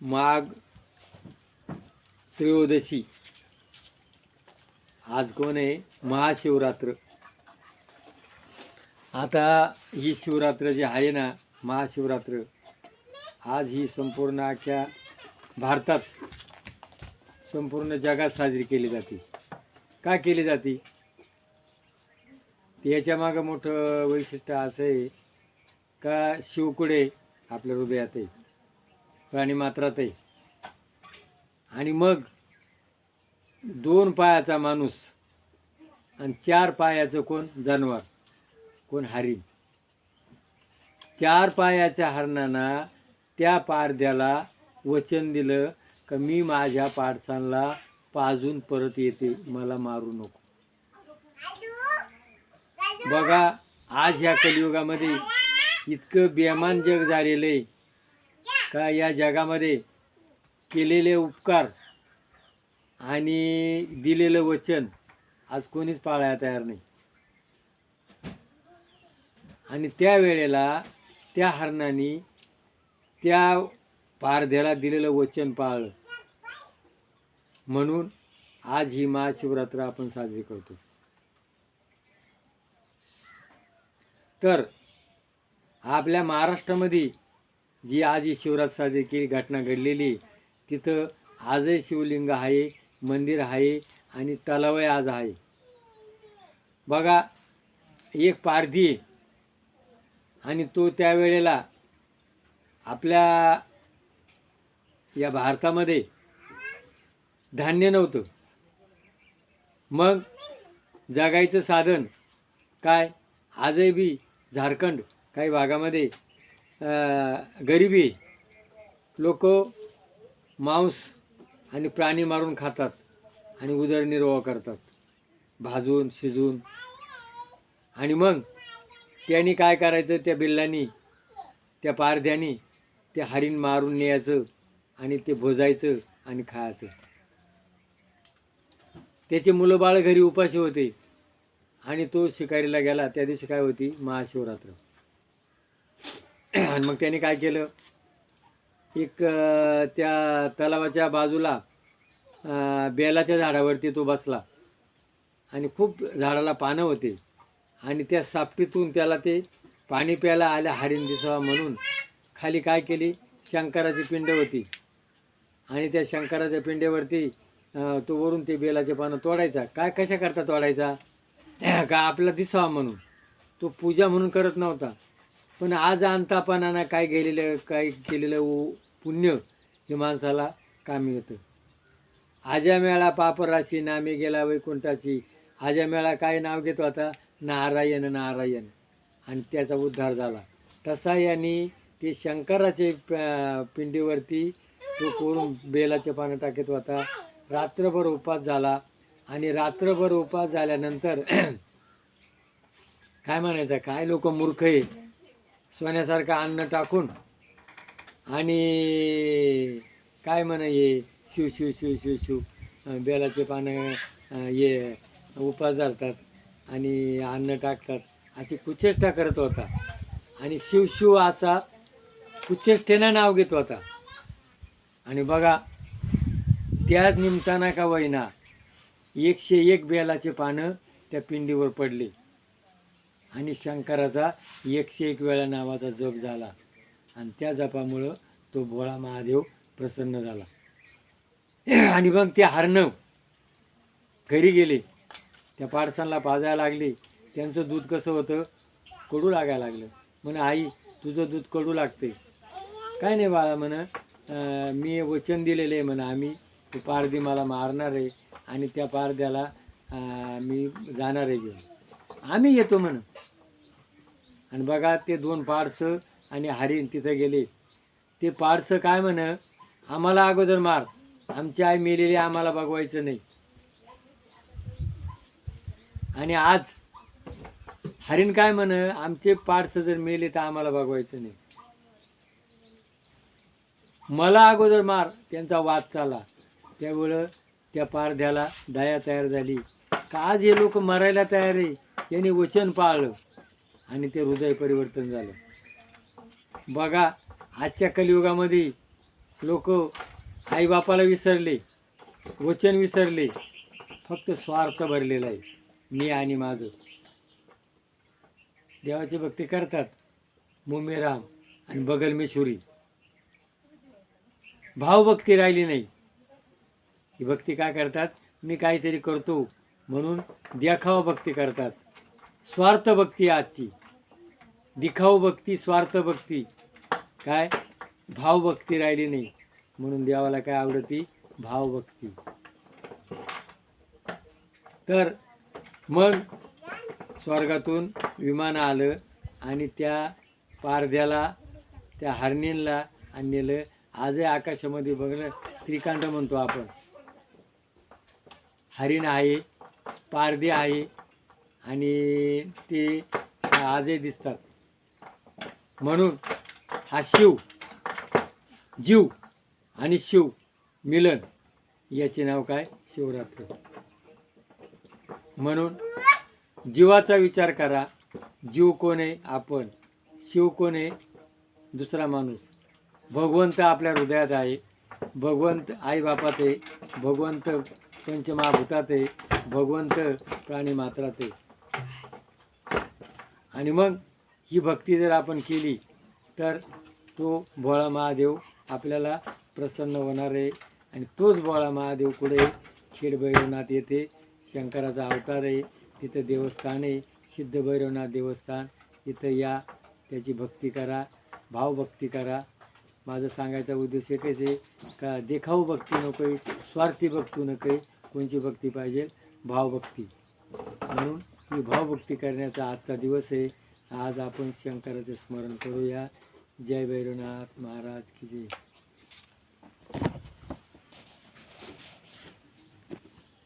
माघ त्रयोदशी आज कोण आहे? महाशिवरात्र. आता ही शिवरात्र जी आहे ना, महाशिवरात्र, आज ही संपूर्ण अख्ख्या भारतात, संपूर्ण जगात साजरी केली जाते. का केली जाते? याच्या मागं मोठं वैशिष्ट्य असं आहे का शिवकुडे आपल्या हृदयात आहे, प्राणीमात्रात आहे. आणि मग 2 पायाचा माणूस आणि 4 पायाचं कोण? जनावर. कोण? हरिण. 4 पायाच्या हरणानं त्या पारध्याला वचन दिलं का मी माझ्या पाडसांना पाजून परत येते, मला मारू नको. बघा, आज ह्या कलियुगामध्ये इतकं बेमान जग झालेलं आहे का या जगामध्ये केलेले उपकार आणि दिलेलं वचन आज कोणीच पाळायला तयार नाही. आणि त्या वेळेला त्या हरणाने त्या पारध्याला दिलेलं वचन पाळलं, म्हणून आज ही महाशिवरात्र आपण साजरी करतो. तर आपल्या महाराष्ट्रामध्ये जी आज ही शिवरात्र साजरी केली घटना घडलेली, तिथं आजही शिवलिंग आहे, मंदिर आहे आणि तलावही आज आहे. बघा, एक पारधी आहे आणि तो त्यावेळेला आपल्या या भारतामध्ये धान्य नव्हतं. मग जगायचं साधन काय? आजही बी झारखंड काही भागामध्ये गरिबी, लोक मांस आणि प्राणी मारून खातात आणि उदरनिर्वाह करतात, भाजून शिजून. आणि मग त्यांनी काय करायचं? त्या बिल्लांनी, त्या पारध्यानी ते हरिण मारून न्यायचं आणि ते भोजायचं आणि खायचं. त्याचे मुलं बाळ घरी उपाशी होते आणि तो शिकारीला गेला. त्या दिवशी काय होती? महाशिवरात्र. आणि मग त्याने काय केलं? एक त्या तलावाच्या बाजूला बेलाच्या झाडावरती तो बसला आणि खूप झाडाला पानं होते आणि त्या सापटीतून त्याला ते पाणी प्यायला आलं हरिण दिसावं म्हणून खाली काय केली? शंकराची पिंड होती आणि त्या शंकराच्या पिंडेवरती तो वरून ते बेलाचे पानं तोडायचा. काय कशा करता तोडायचा? का आपला दिसावा म्हणून. तो पूजा म्हणून करत नव्हता. पण आज अंतापणानं काय केलेलं पुण्य हे माणसाला कामी येतं. आजा मेळा पापराशी नामे गेला वैकुंठाची. आजा मेळा काय नाव घेत होता? नारायण नारायण. आणि त्याचा उद्धार झाला. तसा यांनी ते शंकराचे पिंडीवरती तो कोरून बेलाचे पानं टाकत होता. रात्रभर उपास झाला आणि रात्रभर उपास झाल्यानंतर काय म्हणायचं? काय लोक मूर्ख आहे, सोन्यासारखं अन्न टाकून आणि काय म्हणा ये शिव शिव शिव शिव शिव बेलाचे पानं ये उपास घालतात आणि अन्न टाकतात, अशी कुचेष्टा करत होता. आणि शिव शिव असा कुचेष्टेनं नाव घेत होता. आणि बघा, त्याच निमताना का वैना 101 बेलाचे पानं त्या पिंडीवर पडले आणि शंकराचा 101 वेळा नावाचा जप झाला. आणि त्या जपामुळं तो भोळा महादेव प्रसन्न झाला. आणि मग ते हरणं घरी गेले, त्या पाडसांना पाजायला लागले. त्यांचं दूध कसं होतं? कडू लागायला लागलं. म्हणे आई तुझं दूध कडू लागते. काय नाही बाळा, म्हण मी वचन दिलेलं आहे, म्हणा आम्ही ते पारधी मला मारणार आहे आणि त्या पारध्याला मी जाणार आहे घेऊन, आम्ही येतो म्हण. आणि बघा, ते 2 पाडसं आणि हरिण तिथं गेले. ते पाडसं काय म्हण, आम्हाला अगोदर मार, आमची आई मेलेली आम्हाला बघवायचं नाही. आणि आज हरिण काय म्हण, आमचे पाडसं जर मेले तर आम्हाला बघवायचं नाही, मला अगोदर मार. त्यांचा वाद चालला. त्यावेळं त्या पारध्याला दया तयार झाली का आज हे लोक मरायला तयार आहे, यांनी वचन पाळलं आणि ते हृदय परिवर्तन झालं. बघा आजच्या कलियुगामध्ये लोक आईबापाला विसरले, वचन विसरले, फक्त स्वार्थ भरलेला आहे, मी आणि माझं. देवाची भक्ती करतात, मुमे राम आणि बगल में छुरी. भावभक्ती राहिली नाही. ही भक्ती काय करतात, मी काहीतरी करतो म्हणून देखावा भक्ती करतात. स्वार्थ भक्ती आजची, दिखाऊ भक्ती, स्वार्थ भक्ती. काय भावभक्ती राहिली नाही. म्हणून देवाला काय आवडती, भावभक्ती. तर मग स्वर्गातून विमान आलं आणि त्या पारध्याला, त्या हरणींला आणलेलं. आजही आकाशामध्ये बघलं, त्रिकांड म्हणतो आपण. हरिण आहे, पारधी आहे आणि ते आजही दिसतात. म्हणून हा शिव, जीव आणि शिव मिलन, याचे नाव काय, शिवरात्र. म्हणून जीवाचा विचार करा. जीव कोण आहे, आपण. शिव कोण आहे, दुसरा माणूस. भगवंत आपल्या हृदयात आहे, भगवंत आईबापात आहे, भगवंत पंचमहाभूतात आहे, भगवंत प्राणी मात्रात आहे. आणि मग ही भक्ती जर आपण केली तर तो भोळा महादेव आपल्याला प्रसन्न होणार आहे. आणि तोच भोळा महादेव कुठे, खेडभैरवनाथ येथे शंकराचा अवतार आहे, तिथं देवस्थान आहे, सिद्ध भैरवनाथ देवस्थान. तिथं या, त्याची भक्ती करा, भावभक्ती करा. माझं सांगायचा उद्देश एकच आहे का, देखाऊ भक्ती नको आहे, स्वार्थी भक्ती नको आहे. कोणची भक्ती पाहिजे, भावभक्ती. म्हणून ही भावभक्ती करण्याचा आजचा दिवस आहे. आज आपण शंकराचं स्मरण करूया. जय भैरवनाथ महाराज की जय.